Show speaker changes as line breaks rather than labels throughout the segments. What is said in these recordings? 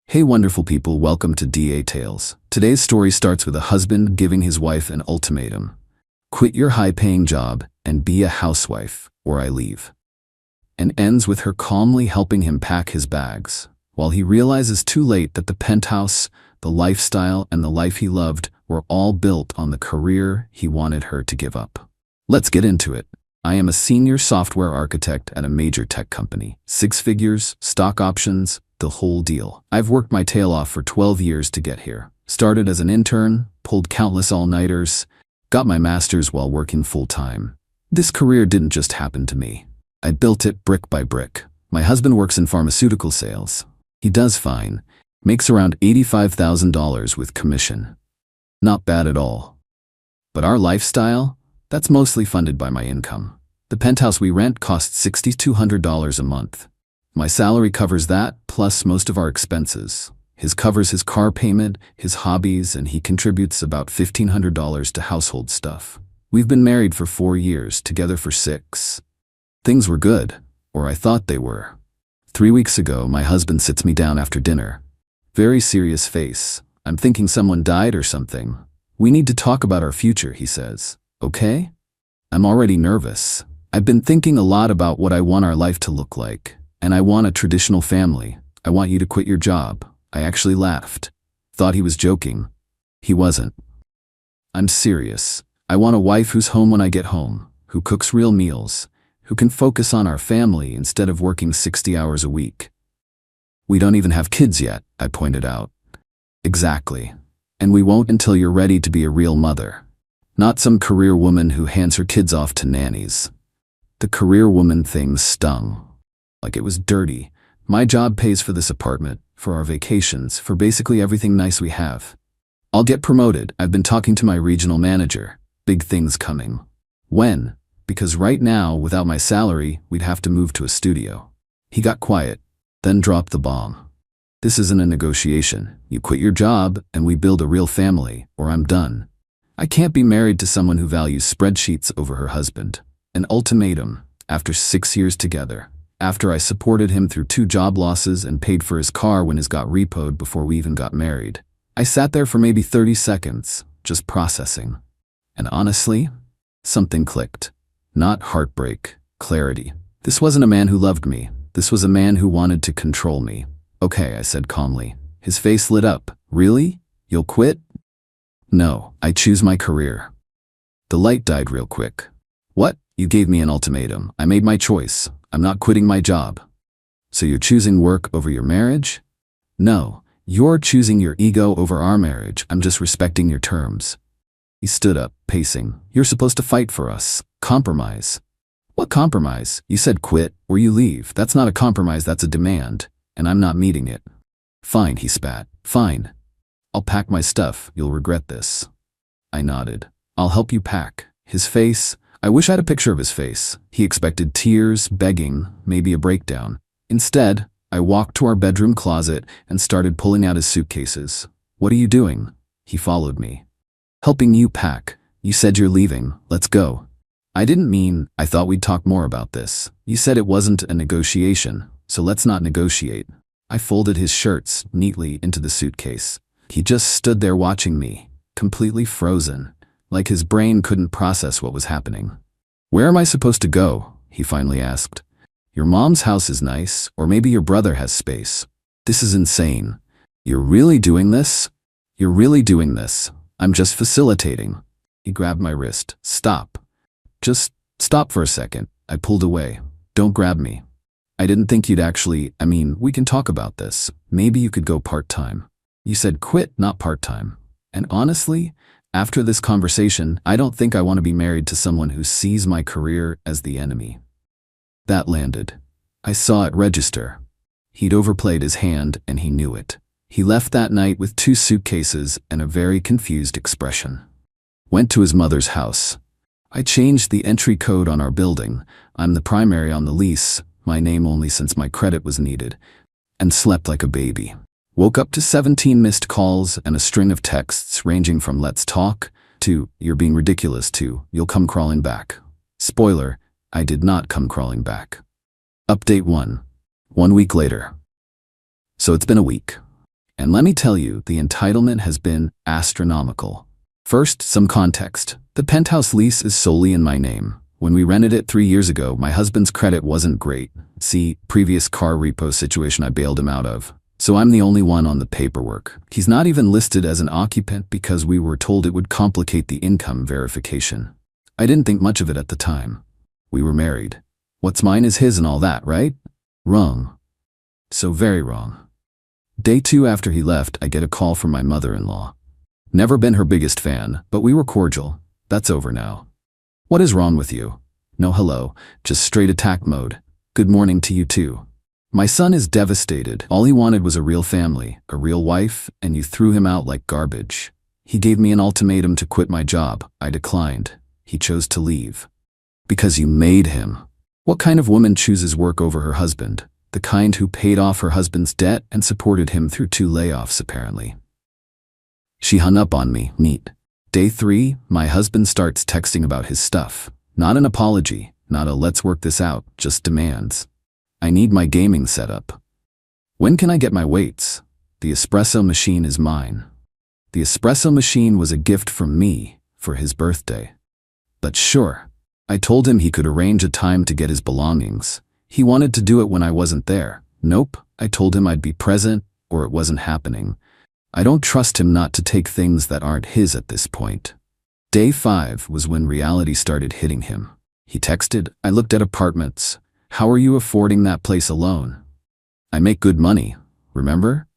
Hey wonderful people, welcome to DA Tales. Today's story starts with a husband giving his wife an ultimatum. Quit your high-paying job and be a housewife, or I leave. And ends with her calmly helping him pack his bags, while he realizes too late that the penthouse, the lifestyle, and the life he loved were all built on the career he wanted her to give up. Let's get into it. I am a senior software architect at a major tech company. 6 figures, stock options, the whole deal. I've worked my tail off for 12 years to get here. Started as an intern, pulled countless all-nighters, got my master's while working full-time. This career didn't just happen to me. I built it brick by brick. My husband works in pharmaceutical sales. He does fine, makes around $85,000 with commission. Not bad at all. But our lifestyle? That's mostly funded by my income. The penthouse we rent costs $6,200 a month. My salary covers that, plus most of our expenses. His covers his car payment, his hobbies, and he contributes about $1,500 to household stuff. We've been married for 4 years, together for 6. Things were good, or I thought they were. 3 weeks ago, my husband sits me down after dinner. Very serious face. I'm thinking someone died or something. We need to talk about our future, he says. Okay? I'm already nervous. I've been thinking a lot about what I want our life to look like. And I want a traditional family. I want you to quit your job. I actually laughed. Thought he was joking. He wasn't. I'm serious. I want a wife who's home when I get home, who cooks real meals, who can focus on our family instead of working 60 hours a week. We don't even have kids yet, I pointed out. Exactly. And we won't until you're ready to be a real mother. Not some career woman who hands her kids off to nannies. The career woman thing stung. Like it was dirty. My job pays for this apartment, for our vacations, for basically everything nice we have. I'll get promoted. I've been talking to my regional manager. Big things coming. When? Because right now, without my salary, we'd have to move to a studio. He got quiet, then dropped the bomb. This isn't a negotiation. You quit your job and we build a real family, or I'm done. I can't be married to someone who values spreadsheets over her husband. An ultimatum, after 6 years together. After I supported him through 2 job losses and paid for his car when his got repoed before we even got married. I sat there for maybe 30 seconds, just processing. And honestly, something clicked. Not heartbreak, clarity. This wasn't a man who loved me. This was a man who wanted to control me. Okay, I said calmly. His face lit up. Really? You'll quit? No, I choose my career. The light died real quick. What? You gave me an ultimatum. I made my choice. I'm not quitting my job. So you're choosing work over your marriage? No, you're choosing your ego over our marriage. I'm just respecting your terms. He stood up, pacing. You're supposed to fight for us. Compromise. What compromise? You said quit or you leave. That's not a compromise, that's a demand. And I'm not meeting it. Fine, he spat. Fine. I'll pack my stuff. You'll regret this. I nodded. I'll help you pack. His face. I wish I had a picture of his face. He expected tears, begging, maybe a breakdown. Instead, I walked to our bedroom closet and started pulling out his suitcases. What are you doing? He followed me. Helping you pack. You said you're leaving. Let's go. I didn't mean, I thought we'd talk more about this. You said it wasn't a negotiation, so let's not negotiate. I folded his shirts neatly into the suitcase. He just stood there watching me, completely frozen. Like his brain couldn't process what was happening. Where am I supposed to go? He finally asked. Your mom's house is nice, or maybe your brother has space. This is insane. You're really doing this? You're really doing this. I'm just facilitating. He grabbed my wrist. Stop. Just stop for a second. I pulled away. Don't grab me. I didn't think you'd actually, we can talk about this. Maybe you could go part-time. You said quit, not part-time. And honestly, after this conversation, I don't think I want to be married to someone who sees my career as the enemy. That landed. I saw it register. He'd overplayed his hand and he knew it. He left that night with 2 suitcases and a very confused expression. Went to his mother's house. I changed the entry code on our building. I'm the primary on the lease, my name only since my credit was needed, and slept like a baby. Woke up to 17 missed calls and a string of texts ranging from let's talk to you're being ridiculous to you'll come crawling back. Spoiler, I did not come crawling back. Update 1. 1 week later. So it's been a week. And let me tell you, the entitlement has been astronomical. First, some context. The penthouse lease is solely in my name. When we rented it 3 years ago, my husband's credit wasn't great. See, previous car repo situation I bailed him out of. So I'm the only one on the paperwork. He's not even listed as an occupant because we were told it would complicate the income verification. I didn't think much of it at the time. We were married. What's mine is his and all that, right? Wrong. So very wrong. Day 2 after he left, I get a call from my mother-in-law. Never been her biggest fan, but we were cordial. That's over now. What is wrong with you? No hello, just straight attack mode. Good morning to you too. My son is devastated. All he wanted was a real family, a real wife, and you threw him out like garbage. He gave me an ultimatum to quit my job. I declined. He chose to leave. Because you made him. What kind of woman chooses work over her husband? The kind who paid off her husband's debt and supported him through 2 layoffs, apparently. She hung up on me. Neat. Day 3, my husband starts texting about his stuff. Not an apology, not a let's work this out, just demands. I need my gaming setup. When can I get my weights? The espresso machine is mine. The espresso machine was a gift from me for his birthday. But sure, I told him he could arrange a time to get his belongings. He wanted to do it when I wasn't there. Nope, I told him I'd be present or it wasn't happening. I don't trust him not to take things that aren't his at this point. Day 5 was when reality started hitting him. He texted, I looked at apartments. How are you affording that place alone? I make good money, remember?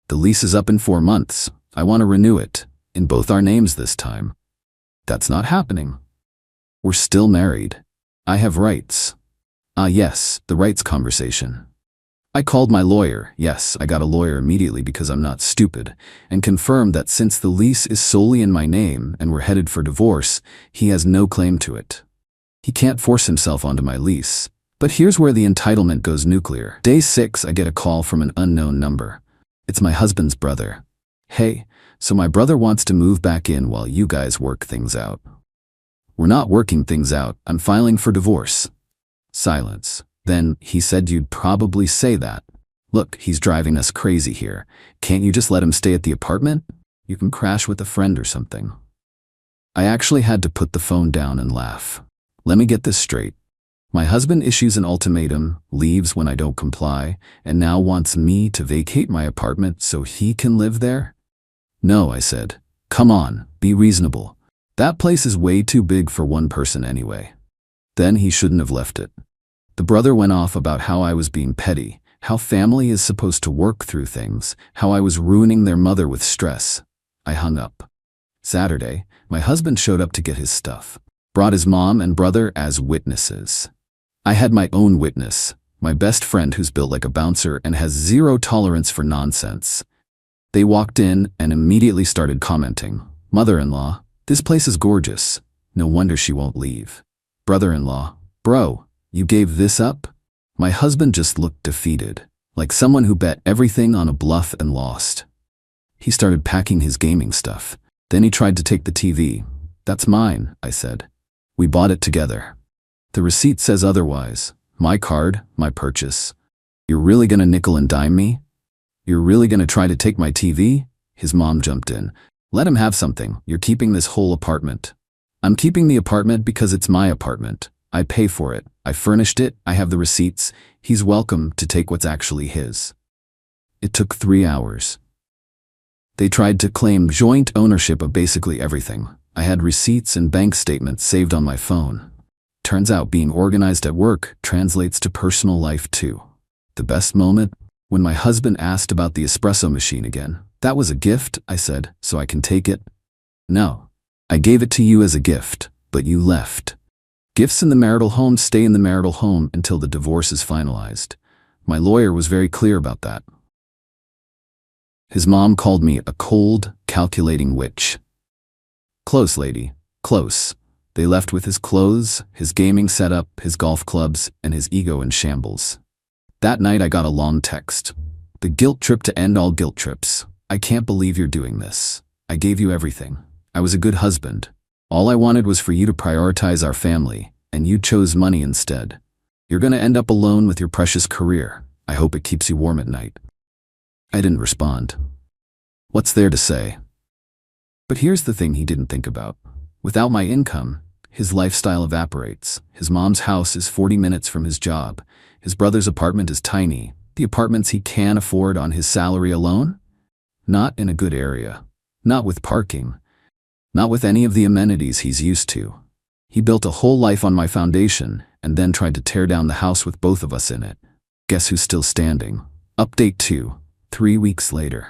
The lease is up in 4 months. I want to renew it, in both our names this time. That's not happening. We're still married. I have rights. Yes, the rights conversation. I called my lawyer. Yes, I got a lawyer immediately because I'm not stupid, and confirmed that since the lease is solely in my name and we're headed for divorce, he has no claim to it. He can't force himself onto my lease. But here's where the entitlement goes nuclear. Day 6, I get a call from an unknown number. It's my husband's brother. Hey, so my brother wants to move back in while you guys work things out. We're not working things out. I'm filing for divorce. Silence. Then, he said you'd probably say that. Look, he's driving us crazy here. Can't you just let him stay at the apartment? You can crash with a friend or something. I actually had to put the phone down and laugh. Let me get this straight. My husband issues an ultimatum, leaves when I don't comply, and now wants me to vacate my apartment so he can live there? No, I said. Come on, be reasonable. That place is way too big for one person anyway. Then he shouldn't have left it. The brother went off about how I was being petty, how family is supposed to work through things, how I was ruining their mother with stress. I hung up. Saturday, my husband showed up to get his stuff. Brought his mom and brother as witnesses. I had my own witness, my best friend who's built like a bouncer and has zero tolerance for nonsense. They walked in and immediately started commenting. Mother-in-law, this place is gorgeous. No wonder she won't leave. Brother-in-law, bro, you gave this up? My husband just looked defeated, like someone who bet everything on a bluff and lost. He started packing his gaming stuff. Then he tried to take the TV. That's mine, I said. We bought it together. The receipt says otherwise. My card, my purchase. You're really gonna nickel and dime me? You're really gonna try to take my TV? His mom jumped in. Let him have something. You're keeping this whole apartment. I'm keeping the apartment because it's my apartment. I pay for it. I furnished it. I have the receipts. He's welcome to take what's actually his. It took 3 hours. They tried to claim joint ownership of basically everything. I had receipts and bank statements saved on my phone. Turns out being organized at work translates to personal life too. The best moment? When my husband asked about the espresso machine again. That was a gift, I said, so I can take it? No. I gave it to you as a gift, but you left. Gifts in the marital home stay in the marital home until the divorce is finalized. My lawyer was very clear about that. His mom called me a cold, calculating witch. Close, lady, close. They left with his clothes, his gaming setup, his golf clubs, and his ego in shambles. That night I got a long text. The guilt trip to end all guilt trips. I can't believe you're doing this. I gave you everything. I was a good husband. All I wanted was for you to prioritize our family, and you chose money instead. You're gonna end up alone with your precious career. I hope it keeps you warm at night. I didn't respond. What's there to say? But here's the thing he didn't think about. Without my income, his lifestyle evaporates. His mom's house is 40 minutes from his job. His brother's apartment is tiny. The apartments he can afford on his salary alone? Not in a good area. Not with parking. Not with any of the amenities he's used to. He built a whole life on my foundation and then tried to tear down the house with both of us in it. Guess who's still standing? Update 2, 3 weeks later.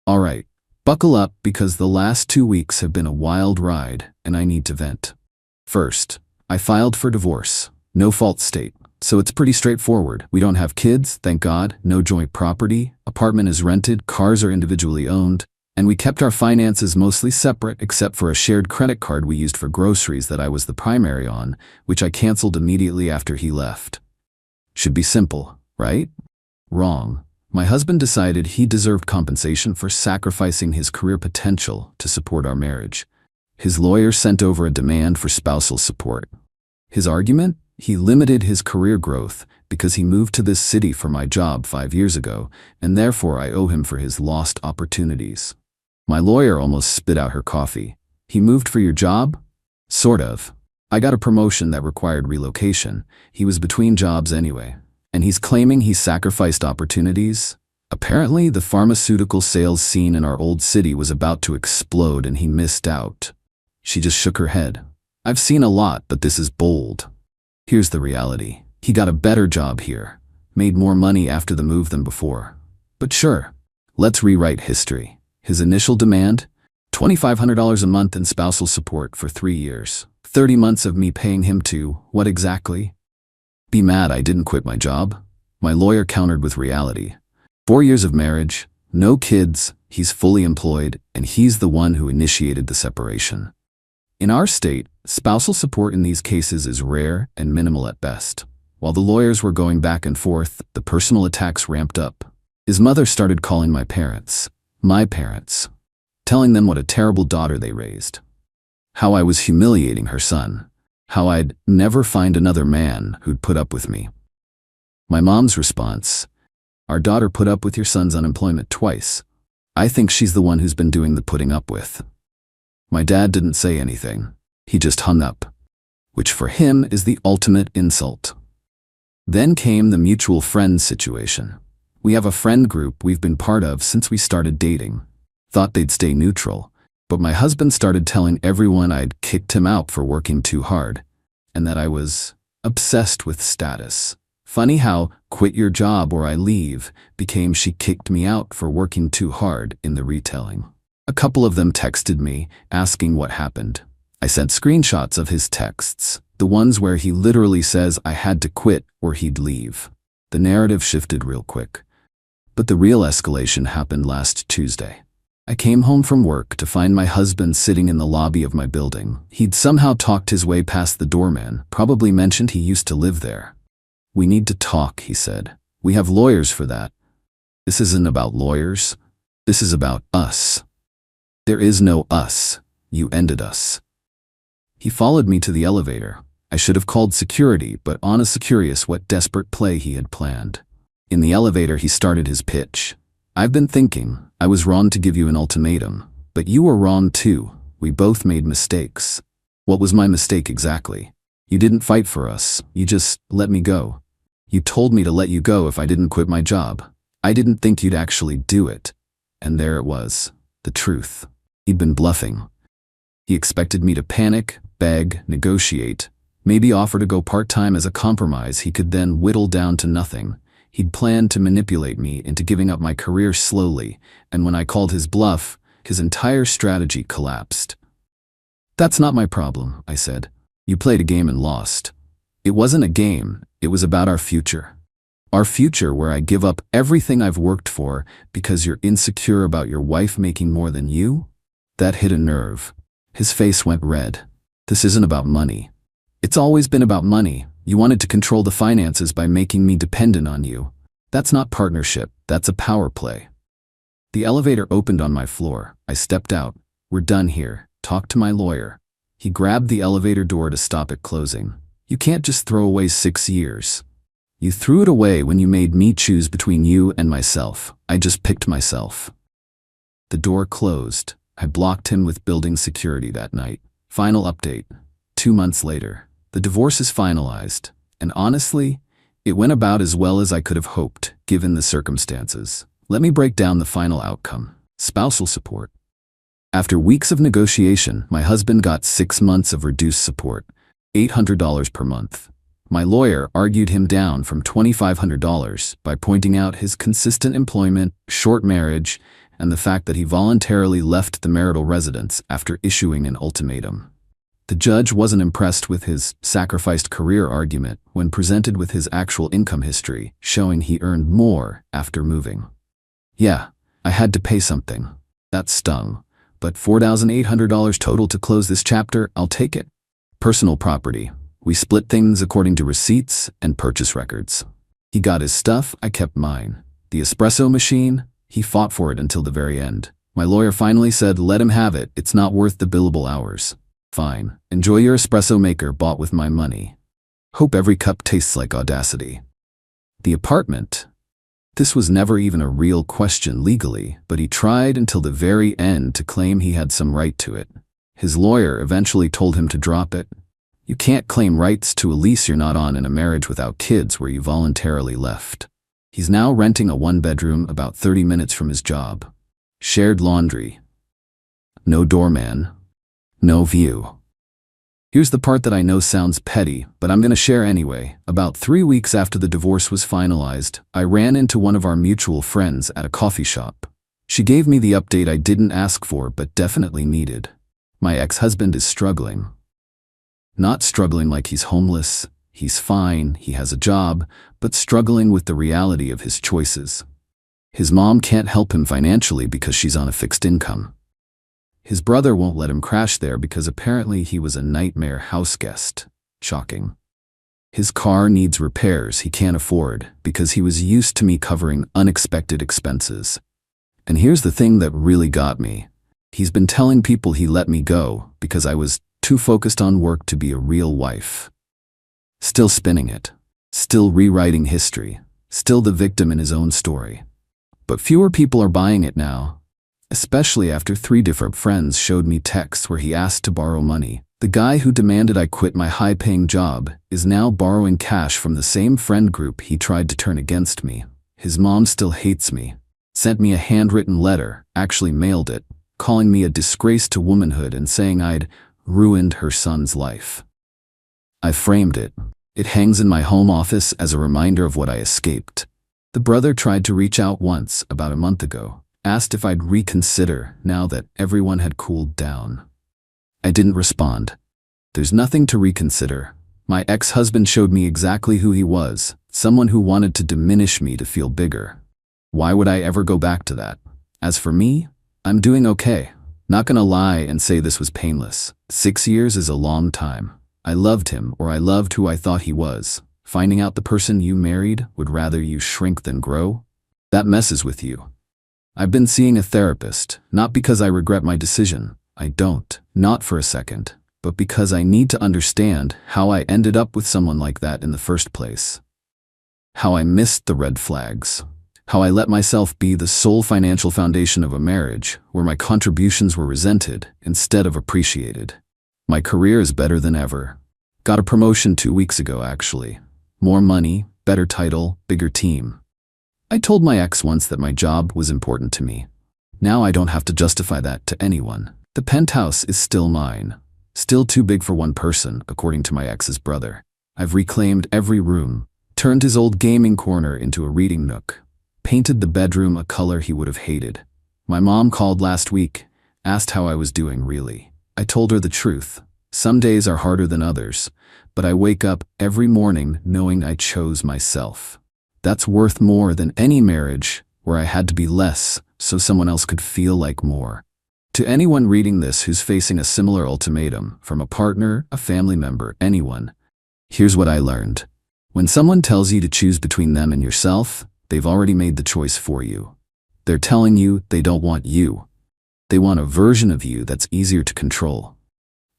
All right. Buckle up because the last 2 weeks have been a wild ride and I need to vent. First, I filed for divorce. No fault state. So it's pretty straightforward. We don't have kids, thank God, no joint property, apartment is rented, cars are individually owned, and we kept our finances mostly separate except for a shared credit card we used for groceries that I was the primary on, which I canceled immediately after he left. Should be simple, right? Wrong. My husband decided he deserved compensation for sacrificing his career potential to support our marriage. His lawyer sent over a demand for spousal support. His argument? He limited his career growth because he moved to this city for my job 5 years ago, and therefore I owe him for his lost opportunities. My lawyer almost spit out her coffee. He moved for your job? Sort of. I got a promotion that required relocation. He was between jobs anyway. And he's claiming he sacrificed opportunities? Apparently, the pharmaceutical sales scene in our old city was about to explode and he missed out. She just shook her head. I've seen a lot, but this is bold. Here's the reality. He got a better job here. Made more money after the move than before. But sure, let's rewrite history. His initial demand? $2,500 a month in spousal support for 3 years. 30 months of me paying him to, what exactly? Be mad I didn't quit my job? My lawyer countered with reality. 4 years of marriage, no kids, he's fully employed, and he's the one who initiated the separation. In our state, spousal support in these cases is rare and minimal at best. While the lawyers were going back and forth, the personal attacks ramped up. His mother started calling my parents, telling them what a terrible daughter they raised. How I was humiliating her son. How I'd never find another man who'd put up with me. My mom's response, our daughter put up with your son's unemployment twice. I think she's the one who's been doing the putting up with. My dad didn't say anything. He just hung up, which for him is the ultimate insult. Then came the mutual friends situation. We have a friend group we've been part of since we started dating. Thought they'd stay neutral. But my husband started telling everyone I'd kicked him out for working too hard, and that I was obsessed with status. Funny how quit your job or I leave became she kicked me out for working too hard in the retelling. A couple of them texted me asking what happened. I sent screenshots of his texts, the ones where he literally says I had to quit or he'd leave. The narrative shifted real quick. But the real escalation happened last Tuesday. I came home from work to find my husband sitting in the lobby of my building. He'd somehow talked his way past the doorman, probably mentioned he used to live there. We need to talk, he said. We have lawyers for that. This isn't about lawyers. This is about us. There is no us. You ended us. He followed me to the elevator. I should have called security, but honestly curious what desperate play he had planned. In the elevator, he started his pitch. I've been thinking, I was wrong to give you an ultimatum, but you were wrong too. We both made mistakes. What was my mistake exactly? You didn't fight for us, you just let me go. You told me to let you go if I didn't quit my job. I didn't think you'd actually do it. And there it was, the truth. He'd been bluffing. He expected me to panic, beg, negotiate, maybe offer to go part-time as a compromise he could then whittle down to nothing. He'd planned to manipulate me into giving up my career slowly, and when I called his bluff, his entire strategy collapsed. That's not my problem, I said. You played a game and lost. It wasn't a game, it was about our future. Our future where I give up everything I've worked for because you're insecure about your wife making more than you? That hit a nerve. His face went red. This isn't about money. It's always been about money. You wanted to control the finances by making me dependent on you. That's not partnership, that's a power play. The elevator opened on my floor. I stepped out. We're done here. Talk to my lawyer. He grabbed the elevator door to stop it closing. You can't just throw away 6 years. You threw it away when you made me choose between you and myself. I just picked myself." The door closed. I blocked him with building security that night. Final update. 2 months later. The divorce is finalized. And honestly, it went about as well as I could have hoped, given the circumstances. Let me break down the final outcome. Spousal support. After weeks of negotiation, my husband got 6 months of reduced support, $800 per month. My lawyer argued him down from $2,500 by pointing out his consistent employment, short marriage, and the fact that he voluntarily left the marital residence after issuing an ultimatum. The judge wasn't impressed with his sacrificed career argument when presented with his actual income history, showing he earned more after moving. Yeah, I had to pay something. That stung. But $4,800 total to close this chapter, I'll take it. Personal property. We split things according to receipts and purchase records. He got his stuff, I kept mine. The espresso machine, he fought for it until the very end. My lawyer finally said, let him have it, it's not worth the billable hours. Fine, enjoy your espresso maker bought with my money. Hope every cup tastes like audacity. The apartment. This was never even a real question legally, but he tried until the very end to claim he had some right to it. His lawyer eventually told him to drop it. You can't claim rights to a lease you're not on in a marriage without kids where you voluntarily left. He's now renting a 1-bedroom about 30 minutes from his job. Shared laundry. No doorman. No view. Here's the part that I know sounds petty, but I'm gonna share anyway. About 3 weeks after the divorce was finalized, I ran into one of our mutual friends at a coffee shop. She gave me the update I didn't ask for but definitely needed. My ex-husband is struggling. Not struggling like he's homeless, he's fine, he has a job, but struggling with the reality of his choices. His mom can't help him financially because she's on a fixed income. His brother won't let him crash there because apparently he was a nightmare house guest. Shocking. His car needs repairs he can't afford because he was used to me covering unexpected expenses. And here's the thing that really got me. He's been telling people he let me go because I was too focused on work to be a real wife. Still spinning it. Still rewriting history. Still the victim in his own story. But fewer people are buying it now. Especially after 3 different friends showed me texts where he asked to borrow money. The guy who demanded I quit my high-paying job is now borrowing cash from the same friend group he tried to turn against me. His mom still hates me. Sent me a handwritten letter, actually mailed it, calling me a disgrace to womanhood and saying I'd ruined her son's life. I framed it. It hangs in my home office as a reminder of what I escaped. The brother tried to reach out once, about a month ago. Asked if I'd reconsider now that everyone had cooled down. I didn't respond. There's nothing to reconsider. My ex-husband showed me exactly who he was, someone who wanted to diminish me to feel bigger. Why would I ever go back to that? As for me, I'm doing okay. Not gonna lie and say this was painless. 6 years is a long time. I loved him, or I loved who I thought he was. Finding out the person you married would rather you shrink than grow? That messes with you. I've been seeing a therapist, not because I regret my decision. I don't, not for a second, but because I need to understand how I ended up with someone like that in the first place. How I missed the red flags. How I let myself be the sole financial foundation of a marriage where my contributions were resented instead of appreciated. My career is better than ever. Got a promotion 2 weeks ago, actually. More money, better title, bigger team. I told my ex once that my job was important to me. Now I don't have to justify that to anyone. The penthouse is still mine. Still too big for one person, according to my ex's brother. I've reclaimed every room, turned his old gaming corner into a reading nook, painted the bedroom a color he would have hated. My mom called last week, asked how I was doing really. I told her the truth. Some days are harder than others, but I wake up every morning knowing I chose myself. That's worth more than any marriage where I had to be less so someone else could feel like more. To anyone reading this who's facing a similar ultimatum from a partner, a family member, anyone, here's what I learned. When someone tells you to choose between them and yourself, they've already made the choice for you. They're telling you they don't want you. They want a version of you that's easier to control.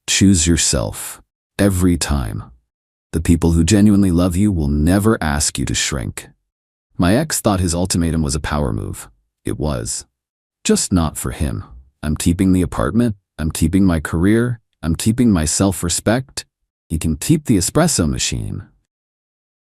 Choose yourself. Every time. The people who genuinely love you will never ask you to shrink. My ex thought his ultimatum was a power move. It was. Just not for him. I'm keeping the apartment. I'm keeping my career. I'm keeping my self-respect. He can keep the espresso machine,